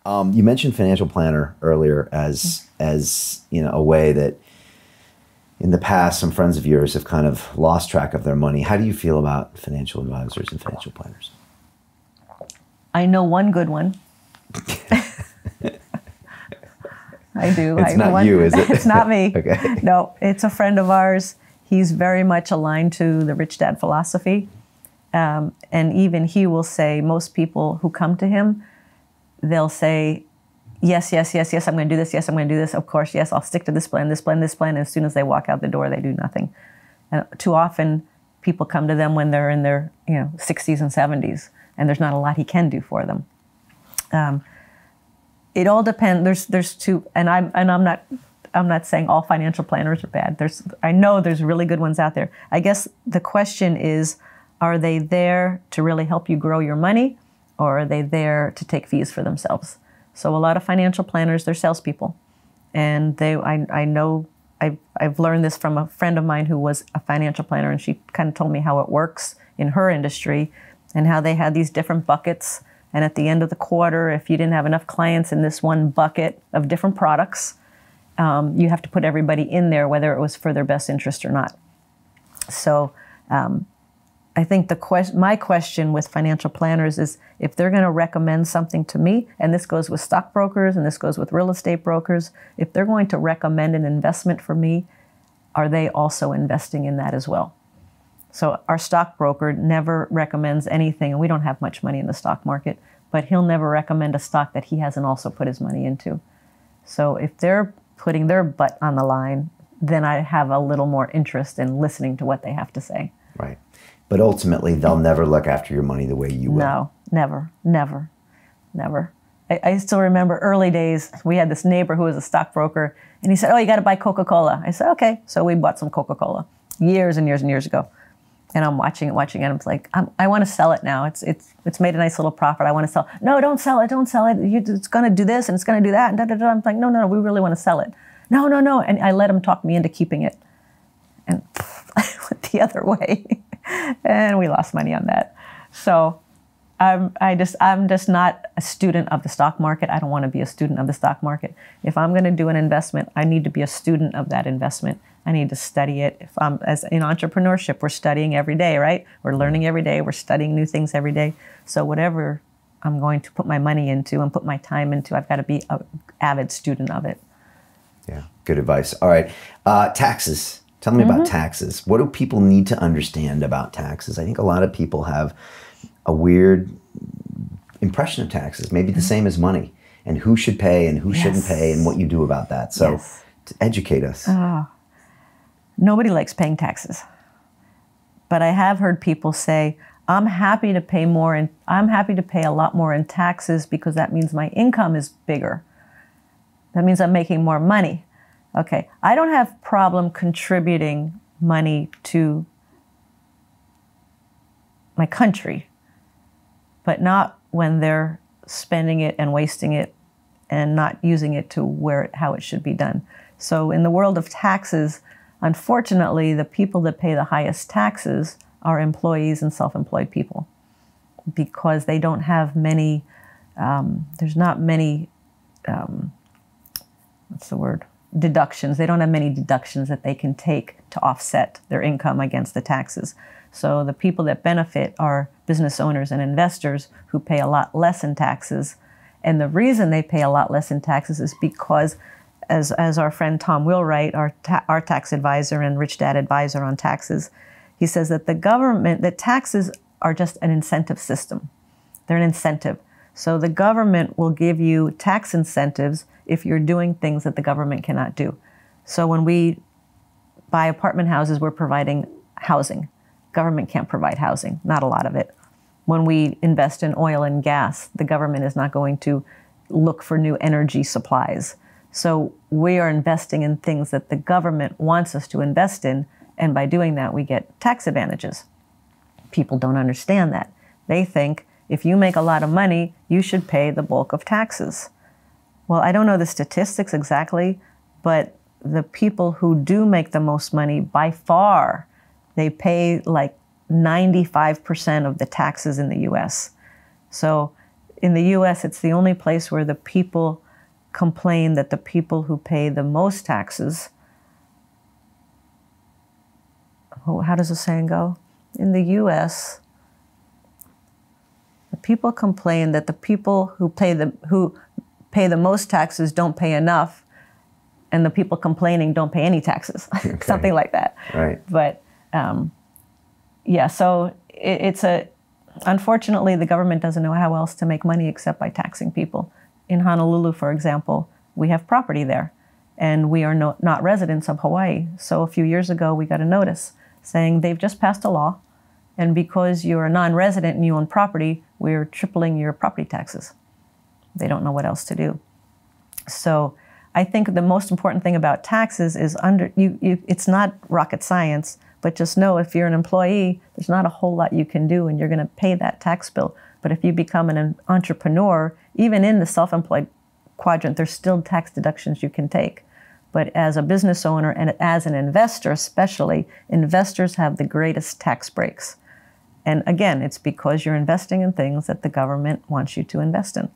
You mentioned financial planner earlier as a way that in the past some friends of yours have kind of lost track of their money. How do you feel about financial advisors and financial planners? I know one good one. I do. It's not you, is it? It's not me. Okay. No, it's a friend of ours. He's very much aligned to the Rich Dad philosophy. And even he will say, most people who come to him, they'll say, yes, I'm going to do this. Yes, I'm going to do this. Of course, yes, I'll stick to this plan, this plan, this plan. And as soon as they walk out the door, they do nothing. And too often, people come to them when they're in their 60s and 70s, and there's not a lot he can do for them. It all depends. There's two, and I'm not saying all financial planners are bad. I know there's really good ones out there. I guess the question is, are they there to really help you grow your money, or are they there to take fees for themselves? So a lot of financial planners, they're salespeople. And I know I've learned this from a friend of mine who was a financial planner, and she kind of told me how it works in her industry and how they had these different buckets. And at the end of the quarter, if you didn't have enough clients in this one bucket of different products, you have to put everybody in there, whether it was for their best interest or not. So I think my question with financial planners is, if they're going to recommend something to me, and this goes with stockbrokers and this goes with real estate brokers, if they're going to recommend an investment for me, are they also investing in that as well? So our stockbroker never recommends anything, and we don't have much money in the stock market, but he'll never recommend a stock that he hasn't also put his money into. So if they're putting their butt on the line, then I have a little more interest in listening to what they have to say. Right. But ultimately, they'll never look after your money the way you will. No, never. I still remember early days, we had this neighbor who was a stockbroker, and he said, oh, you got to buy Coca-Cola. I said, okay. So we bought some Coca-Cola years and years and years ago. And I'm watching it, and I'm like, I want to sell it now. It's made a nice little profit. I want to sell. No, don't sell it. It's going to do this, and it's going to do that. And I'm like, no, we really want to sell it. No. And I let him talk me into keeping it. And I went the other way. And we lost money on that. So I'm just not a student of the stock market. I don't want to be a student of the stock market. If I'm going to do an investment, I need to be a student of that investment. I need to study it. If I'm, as in entrepreneurship, we're studying every day, right? We're learning every day. We're studying new things every day. So whatever I'm going to put my money into and put my time into, I've got to be an avid student of it. Yeah, good advice. All right, taxes. Tell me about taxes. What do people need to understand about taxes? I think a lot of people have a weird impression of taxes, maybe the same as money, and who should pay and who shouldn't pay and what you do about that. So to educate us. Nobody likes paying taxes. But I have heard people say, I'm happy to pay more, and I'm happy to pay a lot more in taxes because that means my income is bigger. That means I'm making more money. Okay, I don't have problem contributing money to my country, but not when they're spending it and wasting it and not using it to how it should be done. So in the world of taxes, unfortunately, the people that pay the highest taxes are employees and self-employed people, because they don't have many, there's not many, deductions. They don't have many deductions that they can take to offset their income against the taxes. So the people that benefit are business owners and investors who pay a lot less in taxes. And the reason they pay a lot less in taxes is because, as our friend Tom Wheelwright, our tax advisor and Rich Dad advisor on taxes, he says that that taxes are just an incentive system. They're an incentive. So the government will give you tax incentives if you're doing things that the government cannot do. So when we buy apartment houses, we're providing housing. Government can't provide housing, not a lot of it. When we invest in oil and gas, the government is not going to look for new energy supplies. So we are investing in things that the government wants us to invest in, and by doing that, we get tax advantages. People don't understand that. They think if you make a lot of money, you should pay the bulk of taxes. Well, I don't know the statistics exactly, but the people who do make the most money, by far, they pay like 95% of the taxes in the US. So in the US, it's the only place where the people complain that the people who pay the most taxes, how does the saying go? In the US, the people complain that the people who pay the most taxes don't pay enough, and the people complaining don't pay any taxes, okay. Something like that. Right. But yeah, so unfortunately, the government doesn't know how else to make money except by taxing people. In Honolulu, for example, we have property there, and we are not residents of Hawaii. So a few years ago, we got a notice saying they've just passed a law, and because you're a non-resident and you own property, we're tripling your property taxes. They don't know what else to do. So I think the most important thing about taxes is it's not rocket science, but just know if you're an employee, there's not a whole lot you can do, and you're going to pay that tax bill. But if you become an entrepreneur, even in the self-employed quadrant, there's still tax deductions you can take. But as a business owner and as an investor especially, investors have the greatest tax breaks. And again, it's because you're investing in things that the government wants you to invest in.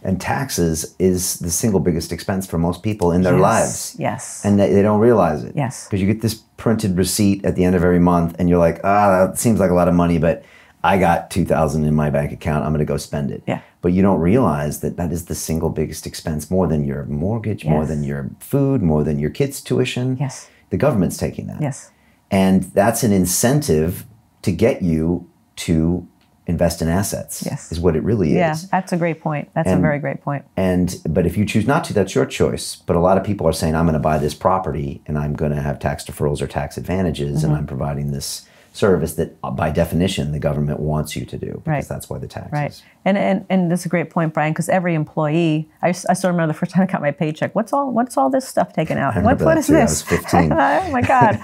And taxes is the single biggest expense for most people in their lives. Yes. And they don't realize it. Yes. Because you get this printed receipt at the end of every month, and you're like, that seems like a lot of money, but I got $2,000 in my bank account. I'm going to go spend it. Yeah. But you don't realize that that is the single biggest expense, more than your mortgage, more than your food, more than your kids' tuition. Yes. The government's taking that. Yes. And that's an incentive to get you to invest in assets. Yes. Is what it really is. Yeah, that's a great point. That's a very great point. But if you choose not to, that's your choice. But a lot of people are saying, I'm going to buy this property and I'm going to have tax deferrals or tax advantages, and I'm providing this service that by definition the government wants you to do, because that's why the taxes. Right. And that's a great point, Brian, because every employee, I still remember the first time I got my paycheck, what's all this stuff taken out? What is this? I was 15. Oh my God.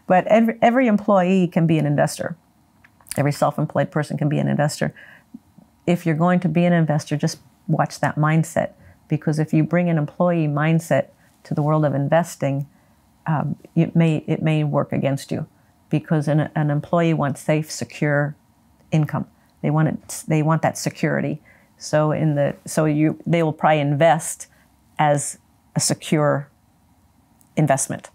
But every employee can be an investor. Every self-employed person can be an investor. If you're going to be an investor, just watch that mindset, because if you bring an employee mindset to the world of investing, it may work against you, because an employee wants safe, secure income. They want that security. So they will probably invest as a secure investment.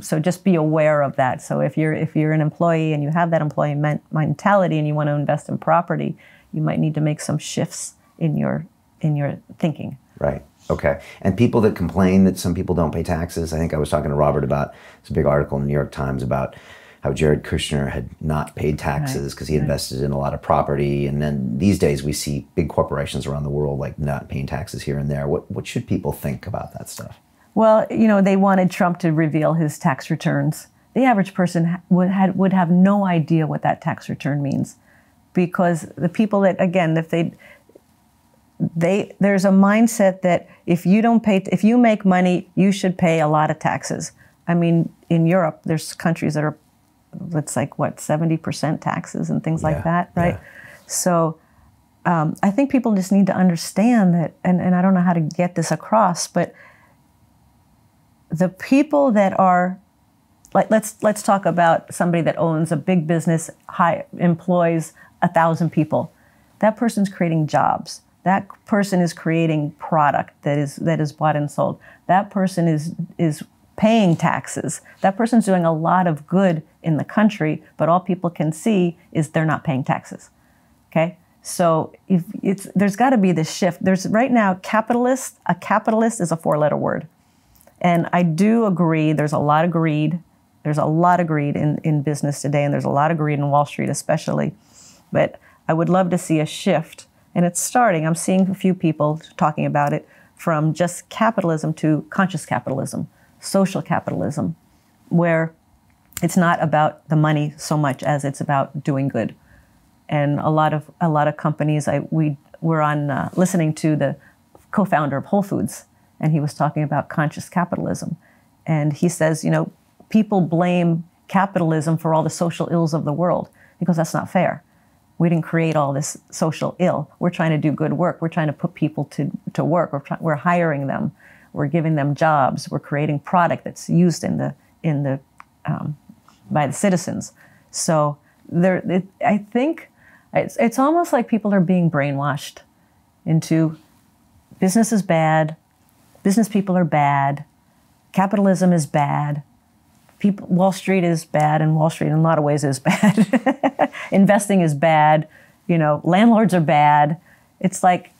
So just be aware of that. So if you're an employee and you have that employee mentality and you want to invest in property, you might need to make some shifts in your thinking. Right. Okay. And people that complain that some people don't pay taxes, I think I was talking to Robert about, it's a big article in the New York Times about how Jared Kushner had not paid taxes because he invested in a lot of property. And then these days we see big corporations around the world like not paying taxes here and there. What should people think about that stuff? Well, they wanted Trump to reveal his tax returns. The average person would have no idea what that tax return means, because the people that, again, if there's a mindset that if you make money, you should pay a lot of taxes. I mean, in Europe, there's countries that are, it's like 70% taxes and things like that, right? Yeah. So I think people just need to understand that, and I don't know how to get this across, but the people that are, like, let's talk about somebody that owns a big business, employs 1,000 people. That person's creating jobs. That person is creating product that is bought and sold. That person is paying taxes. That person's doing a lot of good in the country, but all people can see is they're not paying taxes. Okay? So there's got to be this shift. There's right now, a capitalist is a 4-letter word. And I do agree, there's a lot of greed. There's a lot of greed in business today, and there's a lot of greed in Wall Street especially. But I would love to see a shift, and it's starting. I'm seeing a few people talking about it, from just capitalism to conscious capitalism, social capitalism, where it's not about the money so much as it's about doing good. And a lot of companies, we were on listening to the co-founder of Whole Foods, and he was talking about conscious capitalism. And he says, people blame capitalism for all the social ills of the world, because that's not fair. We didn't create all this social ill. We're trying to do good work. We're trying to put people to work. We're hiring them. We're giving them jobs. We're creating product that's used by the citizens. So I think It's almost like people are being brainwashed into business is bad, business people are bad, capitalism is bad, Wall Street is bad, and Wall Street in a lot of ways is bad. Investing is bad, landlords are bad. It's like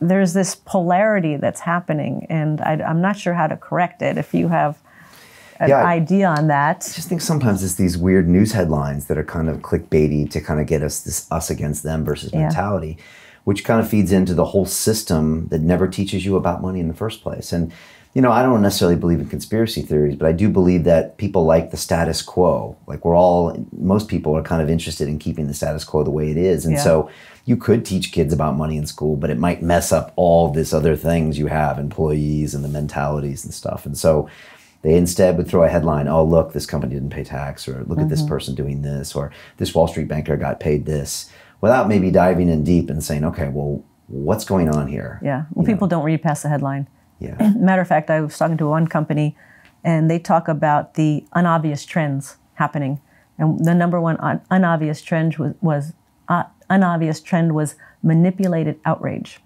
there's this polarity that's happening, and I'm not sure how to correct it. If you have an idea on that. I just think sometimes it's these weird news headlines that are kind of clickbaity to kind of get us against them versus mentality, which kind of feeds into the whole system that never teaches you about money in the first place. And, I don't necessarily believe in conspiracy theories, but I do believe that people like the status quo. Like most people are kind of interested in keeping the status quo the way it is. And so you could teach kids about money in school, but it might mess up all this other things you have, employees and the mentalities and stuff. And so they instead would throw a headline, oh, look, this company didn't pay tax, or look at this person doing this, or this Wall Street banker got paid this, without maybe diving in deep and saying, okay, well, what's going on here? Yeah, well, people don't read past the headline. Yeah. Matter of fact, I was talking to one company, and they talk about the unobvious trends happening. And the number one unobvious trend was manipulated outrage.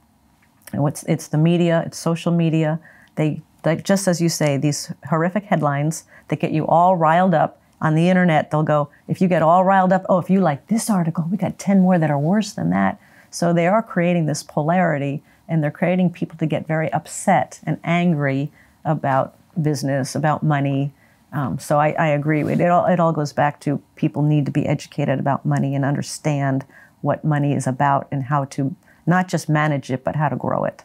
And it's the media, it's social media. They, like, just as you say, these horrific headlines that get you all riled up on the internet. They'll go, if you get all riled up, oh, if you like this article, we got 10 more that are worse than that. So they are creating this polarity, and they're creating people to get very upset and angry about business, about money. So I agree. It all goes back to people need to be educated about money and understand what money is about and how to not just manage it, but how to grow it.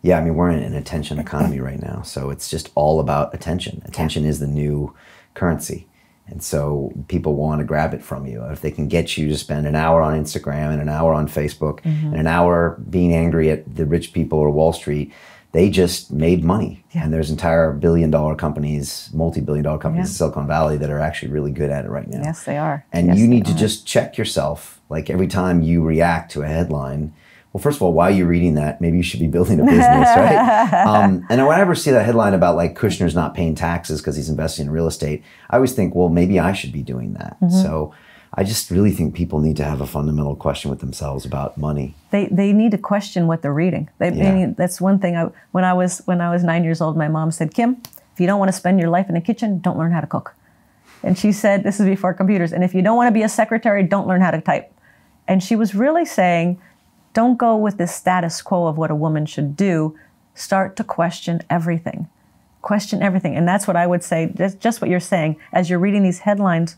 Yeah, I mean, we're in an attention economy right now. So it's just all about attention. Attention is the new currency. And so people want to grab it from you. If they can get you to spend an hour on Instagram and an hour on Facebook and an hour being angry at the rich people or Wall Street, they just made money. Yeah. And there's entire billion-dollar companies, multi-billion-dollar companies in Silicon Valley that are actually really good at it right now. Yes, they are. And you need to just check yourself. Like every time you react to a headline, well, first of all, why are you reading that? Maybe you should be building a business, right? And whenever I see that headline about like Kushner's not paying taxes because he's investing in real estate, I always think, well, maybe I should be doing that. So I just really think people need to have a fundamental question with themselves about money. They need to question what they're reading. That's one thing. When I was 9 years old, my mom said, Kim, if you don't want to spend your life in a kitchen, don't learn how to cook. And she said, this is before computers, and if you don't want to be a secretary, don't learn how to type. And she was really saying, don't go with this status quo of what a woman should do. Start to question everything. Question everything. And that's what I would say, just what you're saying. As you're reading these headlines,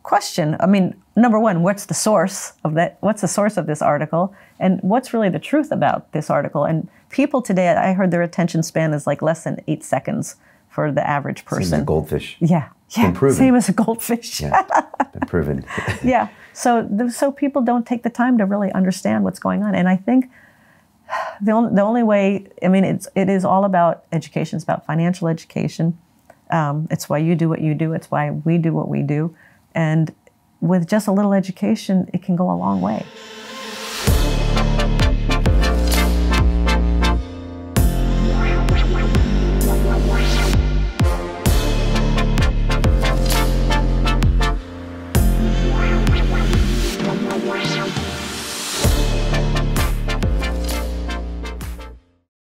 question. I mean, number one, what's the source of that? What's the source of this article? And what's really the truth about this article? And people today, I heard their attention span is like less than 8 seconds for the average person. Same as a goldfish. Yeah. Been proven. Same as a goldfish. Yeah, been proven. Yeah. So people don't take the time to really understand what's going on. And I think the only way, I mean, it is all about education. It's about financial education. It's why you do what you do. It's why we do what we do. And with just a little education, it can go a long way.